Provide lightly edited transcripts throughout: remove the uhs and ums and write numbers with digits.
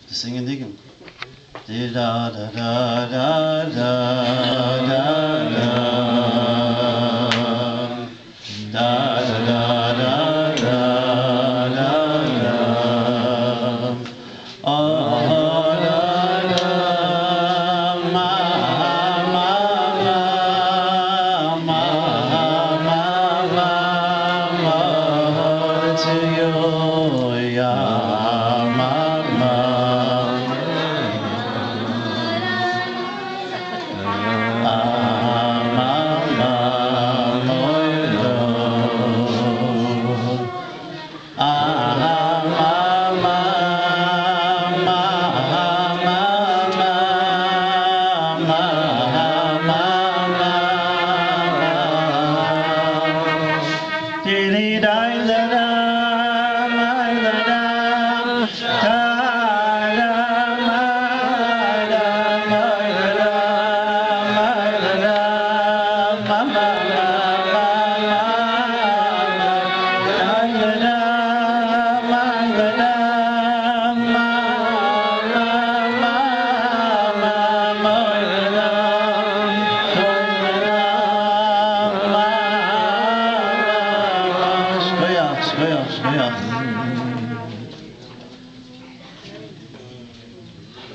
to sing a niggin. Da da da da da da da da da da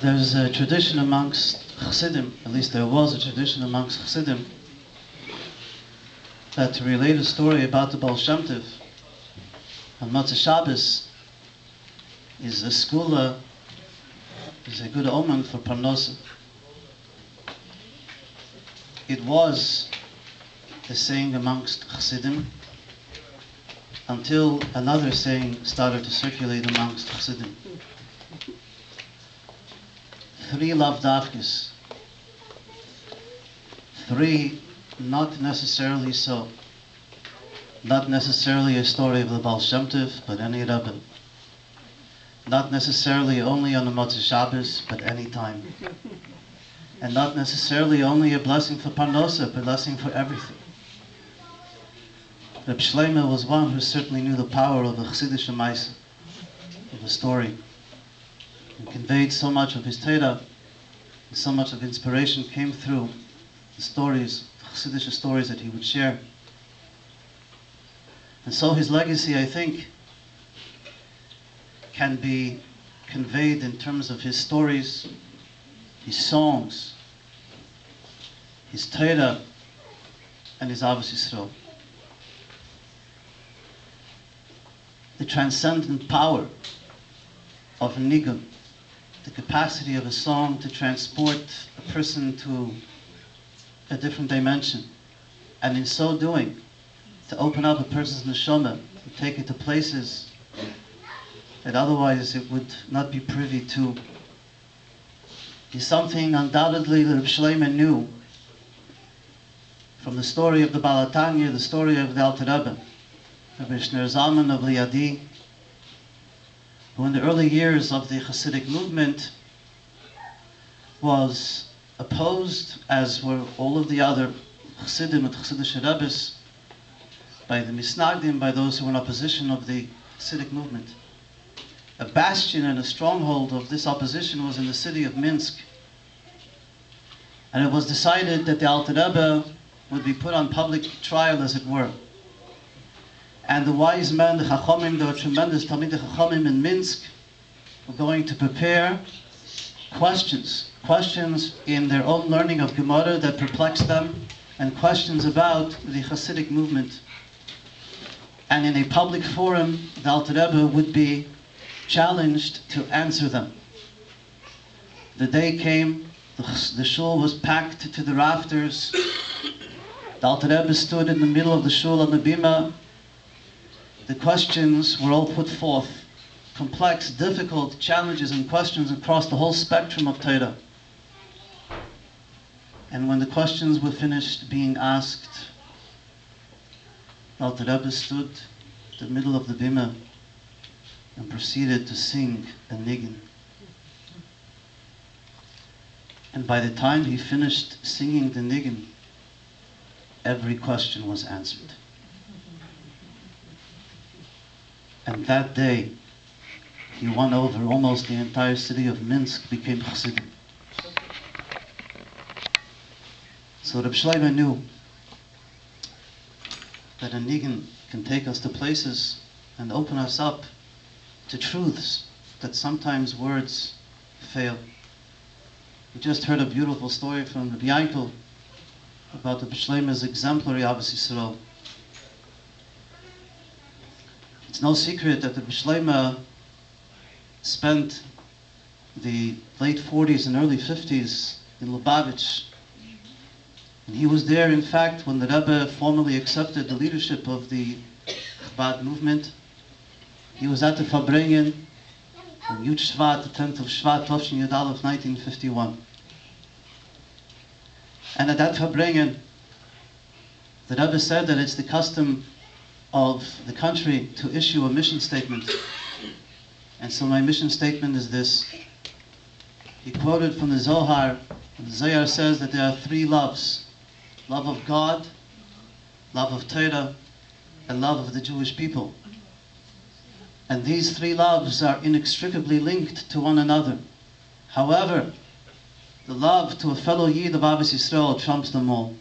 There's a tradition amongst Chassidim, at least there was a tradition amongst Chassidim, that to relate a story about the Baal Shem Tov on Motzei Shabbos is a skula, is a good omen for Parnosa. It was a saying amongst Chassidim until another saying started to circulate amongst Chassidim. 3 lavdavkes, 3 not necessarily so. Not necessarily a story of the Baal Shem Tov, but any Rebbe. Not necessarily only on the Motzei Shabbos, but any time. And not necessarily only a blessing for Parnosa, but a blessing for everything. Reb Shlomo was one who certainly knew the power of a Chassidishe Maisa, of a story, and conveyed so much of his Torah, and so much of inspiration came through the stories, Chassidishe stories that he would share. And so his legacy, I think, can be conveyed in terms of his stories, his songs, his Torah, and his Avos Yisroel. The transcendent power of a nigun, the capacity of a song to transport a person to a different dimension, and in so doing, to open up a person's neshama, to take it to places that otherwise it would not be privy to, is something undoubtedly that Reb Shlomo knew from the story of the Tanya, the story of the Alter Rebbe, Rabbi Shner Zalman of Liadi, who in the early years of the Hasidic movement was opposed, as were all of the other Chassidim and Chassidishe Rebbes, by the Misnagdim, by those who were in opposition of the Hasidic movement. A bastion and a stronghold of this opposition was in the city of Minsk. And it was decided that the Alter Rebbe would be put on public trial, as it were. And the wise men, the Chachamim, there were tremendous Talmidei Chachamim in Minsk, were going to prepare questions in their own learning of Gemara that perplexed them, and questions about the Hasidic movement. And in a public forum, the Alter Rebbe would be challenged to answer them. The day came, the shul was packed to the rafters. The Alter Rebbe stood in the middle of the shul on the bima. The questions were all put forth. Complex, difficult challenges and questions across the whole spectrum of Torah. And when the questions were finished being asked, the Alter Rebbe stood in the middle of the bima and proceeded to sing a nigun. And by the time he finished singing the nigun, every question was answered. And that day, he won over almost the entire city of Minsk, became Chassidim. So Reb Shlomo knew that a nigun can take us to places and open us up to truths that sometimes words fail. We just heard a beautiful story from Rabbi Yankel about Reb Shlomo's exemplary Ahavas Yisroel. It's no secret that Reb Shlomo spent the late 40s and early 50s in Lubavitch. And he was there, in fact, when the Rebbe formally accepted the leadership of the Chabad movement. He was at the Fabringen on Yud Shvat, the 10th of Shvat, Tovshin Yudal of 1951. And at that Fabringen, the Rebbe said that it's the custom of the country to issue a mission statement. And so my mission statement is this. He quoted from the Zohar, and the Zohar says that there are three loves: love of God, love of Torah, and love of the Jewish people. And these three loves are inextricably linked to one another. However, the love to a fellow Yid of Ahavas Yisroel trumps them all.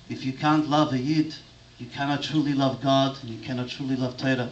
If you can't love a Yid, you cannot truly love God, and you cannot truly love Torah.